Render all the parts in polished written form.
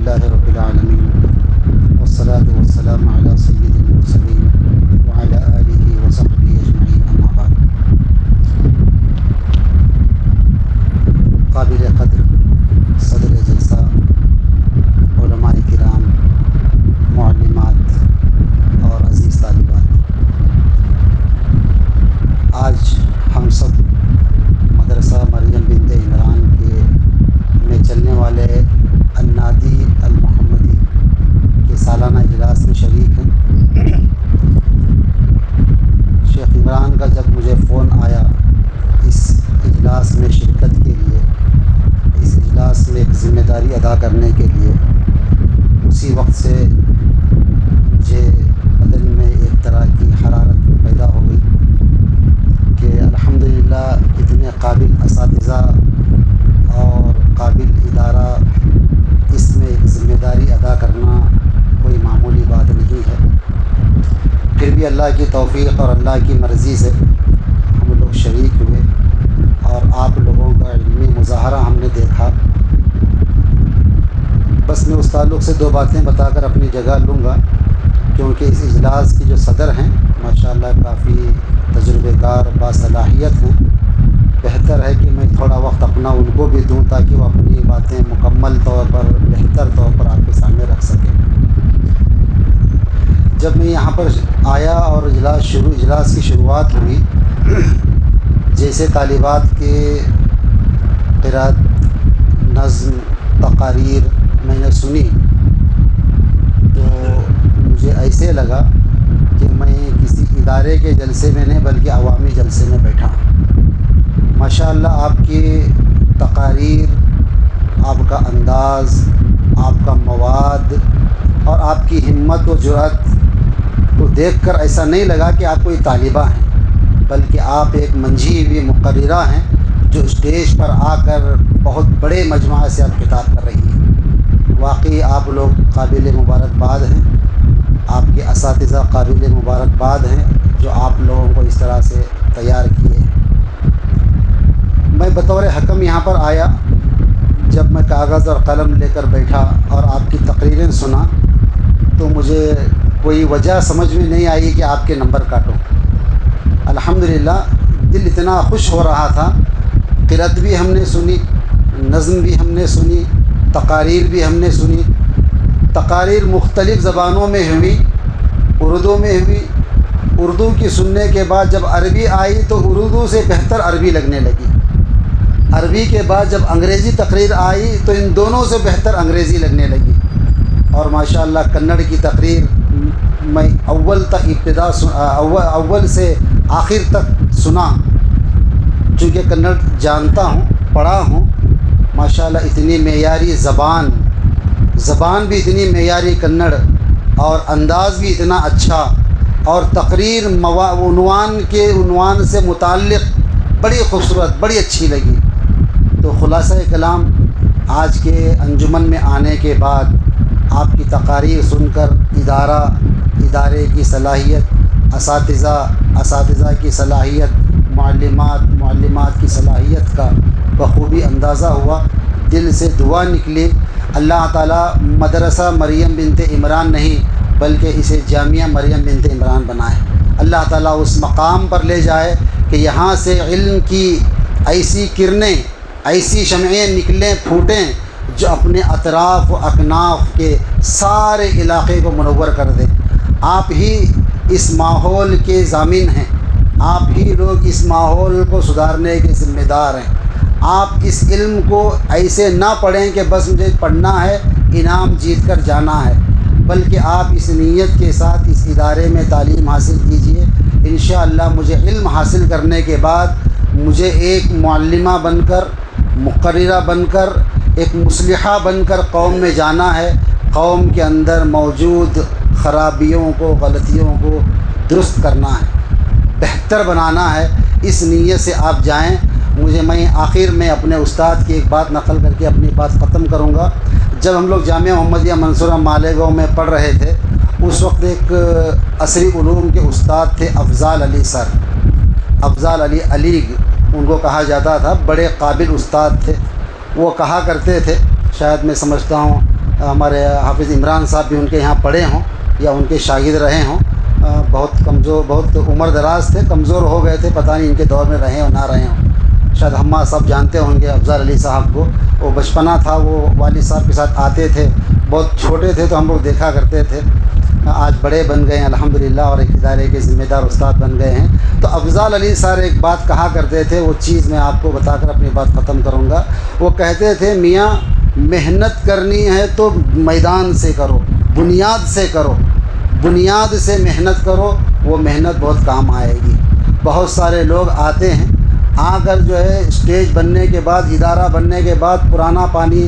للہ رب العالمین والصلاة والسلام علی سید المرسلین وعلی آلہ وصحبہ اجمعین، اما بعد۔ قابل قدر صدر جلسہ، علماء کرام، معلمات اور عزیز طالبات، آج ہم سب مدرسہ مریم بنت عمران کے میں چلنے والے النادی المحمدی کے سالانہ اجلاس میں شریک ہیں۔ شیخ عمران کا جب مجھے فون آیا اس اجلاس میں شرکت کے لیے، اس اجلاس میں ایک ذمہ داری ادا کرنے کے لیے، اسی وقت سے مجھے بدن میں ایک طرح کی حرارت پیدا ہو گئی کہ الحمدللہ اتنے قابل اساتذہ اور قابل ادارہ، اس میں ایک ذمہ داری ادا کرنا کوئی معمولی بات نہیں ہے۔ پھر بھی اللہ کی توفیق اور اللہ کی مرضی سے ہم لوگ شریک ہوئے اور آپ لوگوں کا علمی مظاہرہ ہم نے دیکھا۔ بس میں اس تعلق سے دو باتیں بتا کر اپنی جگہ لوں گا، کیونکہ اس اجلاس کی جو صدر ہیں ماشاءاللہ کافی تجربے کار باصلاحیت ہیں۔ بہتر ہے کہ میں تھوڑا وقت اپنا ان کو بھی دوں تاکہ وہ اپنی باتیں مکمل طور پر، بہتر طور پر آپ کے سامنے رکھ سکیں۔ جب میں یہاں پر آیا اور اجلاس کی شروعات ہوئی، جیسے طالبات کے قرأت، نظم، تقاریر میں نے سنی تو مجھے ایسے لگا کہ میں کسی ادارے کے جلسے میں نہیں بلکہ عوامی جلسے میں بیٹھا ہوں۔ ماشاءاللہ آپ کی تقاریر، آپ کا انداز، آپ کا مواد اور آپ کی ہمت و جرأت کو دیکھ کر ایسا نہیں لگا کہ آپ کوئی طالبہ ہیں، بلکہ آپ ایک منجھی ہوئی مقررہ ہیں جو اسٹیج پر آ کر بہت بڑے مجموعہ سے آپ خطاب کر رہی ہیں۔ واقعی آپ لوگ قابل مبارکباد ہیں، آپ کے اساتذہ قابل مبارکباد ہیں جو آپ لوگوں کو اس طرح سے تیار کیے ہیں۔ میں بطور حکم یہاں پر آیا، جب میں کاغذ اور قلم لے کر بیٹھا اور آپ کی تقریریں سنا تو مجھے کوئی وجہ سمجھ میں نہیں آئی کہ آپ کے نمبر کاٹوں۔ الحمدللہ دل اتنا خوش ہو رہا تھا، قرأت بھی ہم نے سنی، نظم بھی ہم نے سنی، تقاریر بھی ہم نے سنی۔ تقاریر مختلف زبانوں میں ہوئی، اردو میں ہوئی۔ اردو کی سننے کے بعد جب عربی آئی تو اردو سے بہتر عربی لگنے لگی۔ عربی کے بعد جب انگریزی تقریر آئی تو ان دونوں سے بہتر انگریزی لگنے لگی۔ اور ماشاءاللہ کنڑ کی تقریر میں اول سے آخر تک سنا، چونکہ کنڑ جانتا ہوں، پڑھا ہوں۔ ماشاءاللہ اتنی معیاری زبان بھی اتنی معیاری کنڑ، اور انداز بھی اتنا اچھا، اور تقریر عنوان سے متعلق بڑی خوبصورت، بڑی اچھی لگی۔ تو خلاصہ کلام، آج کے انجمن میں آنے کے بعد آپ کی تقاریر سن کر ادارے کی صلاحیت، اساتذہ کی صلاحیت، معلمات کی صلاحیت کا بخوبی اندازہ ہوا۔ دل سے دعا نکلی، اللہ تعالیٰ مدرسہ مریم بنت عمران نہیں بلکہ اسے جامعہ مریم بنت عمران بنائے۔ اللہ تعالیٰ اس مقام پر لے جائے کہ یہاں سے علم کی ایسی کرنیں، ایسی شمعیں نکلیں، پھوٹیں جو اپنے اطراف و اکناف کے سارے علاقے کو منور کر دیں۔ آپ ہی اس ماحول کے ضامن ہیں، آپ ہی لوگ اس ماحول کو سدھارنے کے ذمہ دار ہیں۔ آپ اس علم کو ایسے نہ پڑھیں کہ بس مجھے پڑھنا ہے، انعام جیت کر جانا ہے، بلکہ آپ اس نیت کے ساتھ اس ادارے میں تعلیم حاصل کیجئے۔ انشاءاللہ مجھے علم حاصل کرنے کے بعد مجھے ایک معلمہ بن کر، مقررہ بن کر، ایک مصلحہ بن کر قوم میں جانا ہے۔ قوم کے اندر موجود خرابیوں کو، غلطیوں کو درست کرنا ہے، بہتر بنانا ہے۔ اس نیت سے آپ جائیں۔ میں آخر میں اپنے استاد کی ایک بات نقل کر کے اپنی بات ختم کروں گا۔ جب ہم لوگ جامعہ محمدیہ منصورہ مالیگاؤں میں پڑھ رہے تھے، اس وقت ایک عصری علوم کے استاد تھے افضال علی سر، افضال علی علیگ ان کو کہا جاتا تھا، بڑے قابل استاد تھے۔ وہ کہا کرتے تھے، شاید میں سمجھتا ہوں ہمارے حافظ عمران صاحب بھی ان کے یہاں پڑھے ہوں یا ان کے شاگرد رہے ہوں۔ بہت کمزور، بہت عمر دراز تھے، کمزور ہو گئے تھے، پتہ نہیں ان کے دور میں رہے ہوں نہ رہے ہوں۔ شاید ہمارا صاحب جانتے ہوں گے افضل علی صاحب کو، وہ بچپنا تھا، وہ والد صاحب کے ساتھ آتے تھے، بہت چھوٹے تھے تو ہم لوگ دیکھا کرتے تھے، آج بڑے بن گئے ہیں الحمدللہ اور ایک ادارے کے ذمہ دار استاد بن گئے ہیں۔ تو افضل علی صاحب ایک بات کہا کرتے تھے، وہ چیز میں آپ کو بتا کر اپنی بات ختم کروں گا۔ وہ کہتے تھے میاں محنت کرنی ہے تو میدان سے کرو، بنیاد سے کرو، بنیاد سے محنت کرو، وہ محنت بہت کام آئے گی۔ بہت سارے لوگ آتے ہیں، آ کر جو ہے اسٹیج بننے کے بعد، ادارہ بننے کے بعد پرانا پانی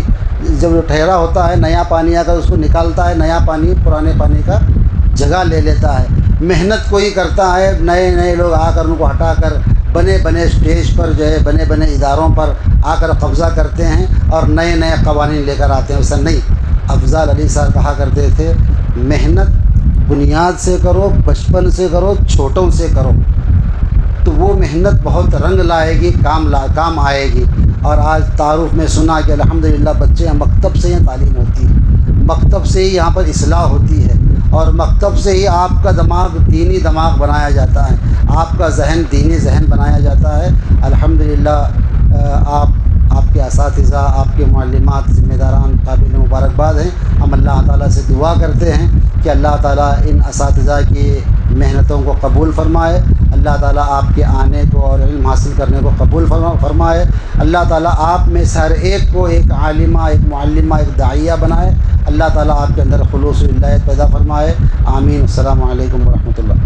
جب ٹھہرا ہوتا ہے، نیا پانی آ کر اس کو نکالتا ہے، نیا پانی پرانے پانی کا جگہ لے لیتا ہے۔ محنت کوئی کرتا ہے، نئے نئے لوگ آ کر ان کو ہٹا کر بنے بنے اسٹیج پر جو ہے بنے بنے اداروں پر آ کر قبضہ کرتے ہیں اور نئے نئے قوانین لے کر آتے ہیں۔ ایسا نہیں، افضل علی صاحب کہا کرتے تھے محنت بنیاد سے کرو، بچپن سے کرو، چھوٹوں سے کرو، تو وہ محنت بہت رنگ لائے گی، کام آئے گی۔ اور آج تعارف میں سنا کہ الحمدللہ بچے مکتب سے ہی تعلیم ہوتی ہے، مکتب سے ہی یہاں پر اصلاح ہوتی ہے، اور مکتب سے ہی آپ کا دماغ دینی دماغ بنایا جاتا ہے، آپ کا ذہن دینی ذہن بنایا جاتا ہے۔ الحمدللہ آپ کے اساتذہ، آپ کے معلمات، ذمہ داران قابل مبارکباد ہیں۔ ہم اللہ تعالیٰ سے دعا کرتے ہیں کہ اللہ تعالیٰ ان اساتذہ کی محنتوں کو قبول فرمائے، اللہ تعالیٰ آپ کے آنے کو اور علم حاصل کرنے کو قبول فرمائے، اللہ تعالیٰ آپ میں سے ہر ایک کو ایک عالمہ، ایک معلمہ، ایک داعیہ بنائے، اللہ تعالیٰ آپ کے اندر خلوص و ولایت پیدا فرمائے، آمین۔ السلام علیکم ورحمۃ اللہ۔